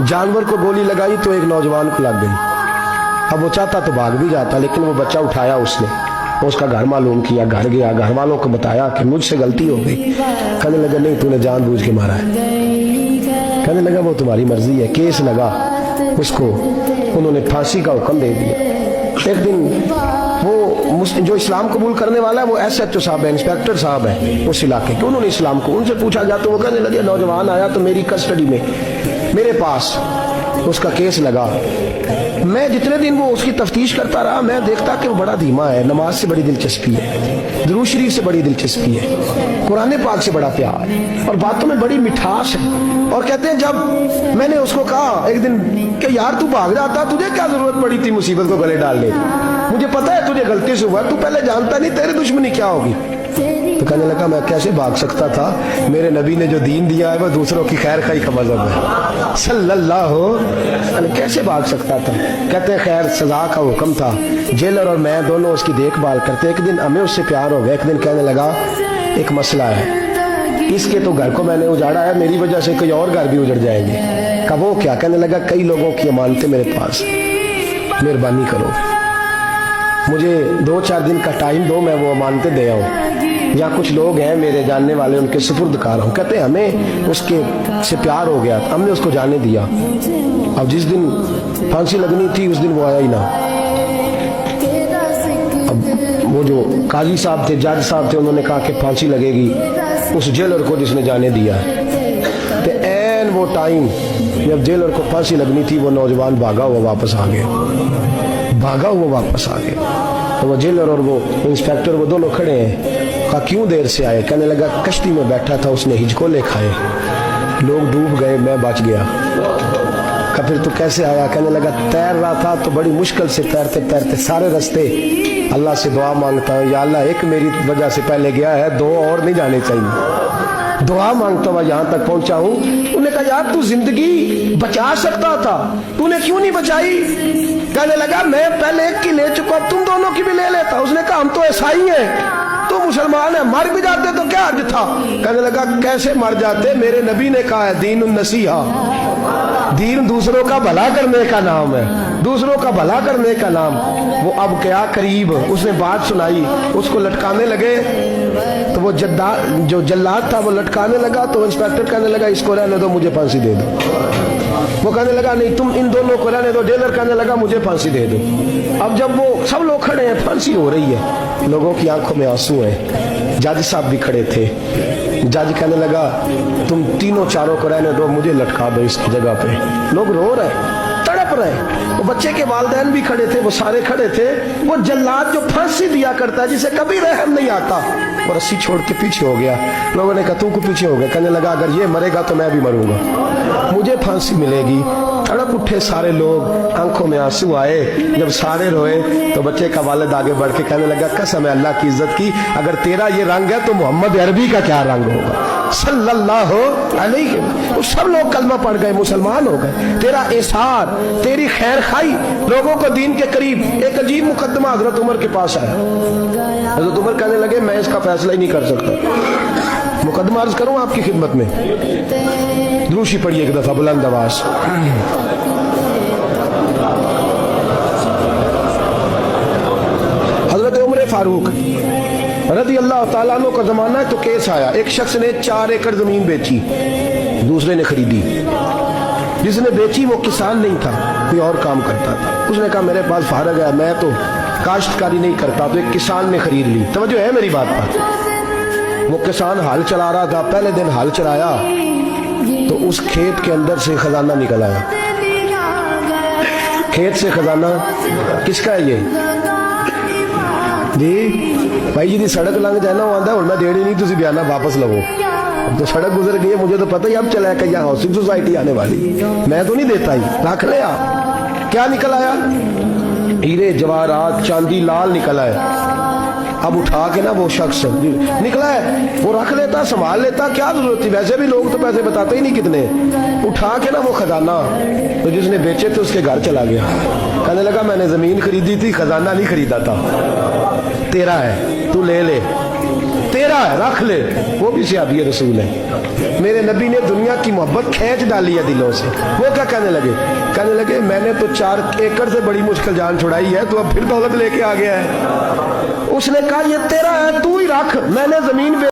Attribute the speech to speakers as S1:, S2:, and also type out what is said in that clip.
S1: जानवर को गोली लगाई तो एक नौजवान को लग गई। अब वो चाहता तो भाग भी जाता, लेकिन वो बच्चा उठाया उसने, उसका घर मालूम किया, घर गया, घर वालों को बताया कि मुझसे गलती हो गई। कहने लगा नहीं, तूने जानबूझ के मारा है। कहने लगा वो तुम्हारी मर्जी है। केस लगा, उसको उन्होंने फांसी का हुक्म दे दिया। एक दिन वो जो इस्लाम कबूल करने वाला है वो SHO साहब है, इंस्पेक्टर साहब है उस इलाके के, उन्होंने इस्लाम को उनसे पूछा गया तो वो कहने लगे नौजवान आया तो मेरी कस्टडी में मेरे पास उसका केस लगा। मैं जितने दिन वो उसकी तफ्तीश करता रहा, मैं देखता कि वो बड़ा धीमा है, नमाज से बड़ी दिलचस्पी है, दुरूद शरीफ से बड़ी दिलचस्पी है, कुरान पाक से बड़ा प्यार है और बातों में बड़ी मिठास है। और कहते हैं जब मैंने उसको कहा एक दिन कि यार तू भाग जाता, तुझे क्या जरूरत पड़ी थी मुसीबत को गले डालने, मुझे पता है तुझे गलती से हुआ, तू पहले जानता नहीं तेरी दुश्मनी क्या होगी। तो कहने लगा मैं कैसे भाग सकता था, मेरे नबी ने जो दीन दिया है वो दूसरों की खैर खाई का मजहब है सल्लल्लाहु अलैहि, कैसे भाग सकता था। कहते हैं खैर सजा का हुक्म था, जेलर और मैं दोनों उसकी देखभाल करते। एक दिन हमें उससे प्यार हो गया, एक दिन कहने लगा एक मसला है, इसके तो घर को मैंने उजाड़ा है, मेरी वजह से कोई और घर भी उजड़ जाएंगे। कब वो क्या? कहने लगा कई लोगों की अमानतें मेरे पास, मेहरबानी करो मुझे 2-4 दिन का टाइम दो, मैं वो अमानतें दे आऊँ, या कुछ लोग हैं मेरे जानने वाले उनके सुपुर्द कार हूँ। कहते हैं हमें उसके से प्यार हो गया, हमने उसको जाने दिया। अब जिस दिन फांसी लगनी थी उस दिन वो आया ही ना। अब वो जो काजी साहब थे, जज साहब थे, उन्होंने कहा कि फांसी लगेगी उस जेलर को जिसने जाने दिया। तो एन वो टाइम जब जेलर को फांसी लगनी थी वो नौजवान भागा हुआ वापस आ गया, भागा हुआ वापस आ गया। तो वो जेलर और वो इंस्पेक्टर वो दोनों खड़े हैं। कहा क्यों देर से आए? कहने लगा कश्ती में बैठा था, उसने हिचकोले खाए, लोग डूब गए, मैं बच गया। कहा फिर तो कैसे आया? कहने लगा तैर रहा था तो बड़ी मुश्किल से तैरते तैरते सारे रास्ते अल्लाह से दुआ मांगता हूँ, या अल्लाह एक मेरी वजह से पहले गया है, 2 और नहीं जाने चाहिए, दुआ मांगता हुआ यहाँ तक पहुंचा हूँ। उन्होंने कहा यार तू जिंदगी बचा सकता था, तूने क्यों नहीं बचाई? कहने लगा मैं पहले एक की ले चुका, तुम दोनों की भी ले लेता। उसने कहा हम तो ईसाई हैं, तो मुसलमान है, मर भी जाते तो क्या अर्ज था? कहने लगा कैसे मर जाते, मेरे नबी ने कहा है दीन नसीहा, दीन दूसरों का भला करने का नाम है, दूसरों का भला करने का नाम। वो अब क्या करीब उसने बात सुनाई, उसको लटकाने लगे तो वो जो जल्लाद था वो लटकाने लगा, तो इंस्पेक्टर कहने लगा इसको रहने दो, मुझे फांसी दे दो। वो कहने लगा नहीं तुम इन दोनों को रहने दो। जेलर कहने लगा मुझे फांसी दे दो। अब जब वो सब लोग खड़े हैं, फांसी हो रही है, लोगों की आंखों में आंसू हैं, जज साहब भी खड़े थे। जज कहने लगा तुम तीनों चारों को रहने दो, मुझे लटका दो इसकी जगह पे। लोग रो रहे, तड़प रहे। वो बच्चे के वालिदैन भी खड़े थे, वो सारे खड़े थे। वो जल्लाद जो फांसी दिया करता है, जिसे कभी रहम नहीं आता, वो रस्सी छोड़ के पीछे हो गया। लोगों ने कहा तू को पीछे हो गया। कहने लगा अगर ये मरेगा तो मैं भी मरूंगा, मुझे फांसी मिलेगी। तड़प उठे सारे लोग, आंखों में आंसू आए। जब सारे रोए तो बच्चे का वालिद आगे बढ़ के कहने लगा कसम है अल्लाह की इज्जत की, अगर तेरा ये रंग है तो मोहम्मद अरबी का क्या रंग होगा सल्लल्लाहु अलैहि। तो सब लोग कलमा पढ़ गए, मुसलमान हो गए। तेरा एसार, तेरी खैर खाई लोगों को दीन के करीब। एक अजीब मुकदमा हजरत उमर के पास आया। हजरत उमर कहने लगे मैं इसका फैसला ही नहीं कर सकता। मुकदमा अर्ज करूं आपकी खिदमत में, द्रूशी पढ़िए एक दफा बुलंद आवाज। हजरत उमर फारूक रज़ी अल्लाह ताला अन्हु का जमाना है, तो केस आया। एक शख्स ने 4 एकड़ जमीन बेची, दूसरे ने खरीदी। जिसने बेची वो किसान नहीं था, कोई और काम करता था। उसने कहा मेरे पास फारग है, मैं तो काश्तकारी नहीं करता, तो एक किसान ने खरीद ली। तवज्जो है मेरी बात पर। वो किसान हल चला रहा था, पहले दिन हल चलाया तो उस खेत के अंदर से खजाना निकल आया। खेत से खजाना किसका है? ये जी भाई जी दी सड़क लंघ जाए ना, वो आंदा हुण मैं देनी नहीं, तुसी बयाना वापस लवो। अब तो सड़क गुजर गई है, मुझे तो पता ही अब चला कि यहाँ हाउसिंग सोसाइटी आने वाली, मैं तो नहीं देता ही, रख लिया। क्या निकल आया? हीरे जवाहरात चांदी लाल निकल आया। अब उठा के ना वो शख्स निकला है, वो रख लेता, संभाल लेता, क्या जरूरत थी? वैसे भी लोग तो पैसे बताते ही नहीं कितने। उठा के ना वो खजाना तो जिसने बेचे थे उसके घर चला गया। कहने लगा मैंने जमीन खरीदी थी, खजाना नहीं खरीदा था, तेरा है, तू ले ले। تیرا ہے رکھ لے، وہ بھی صحابی رسول ہے۔ میرے نبی نے دنیا کی محبت کھینچ ڈالی ہے دلوں سے۔ وہ کیا کہنے لگے میں نے تو 4 ایکڑ سے بڑی مشکل جان چھڑائی ہے، تو اب پھر دولت لے کے آ گیا ہے۔ اس نے کہا یہ تیرا ہے، تو ہی رکھ، میں نے زمین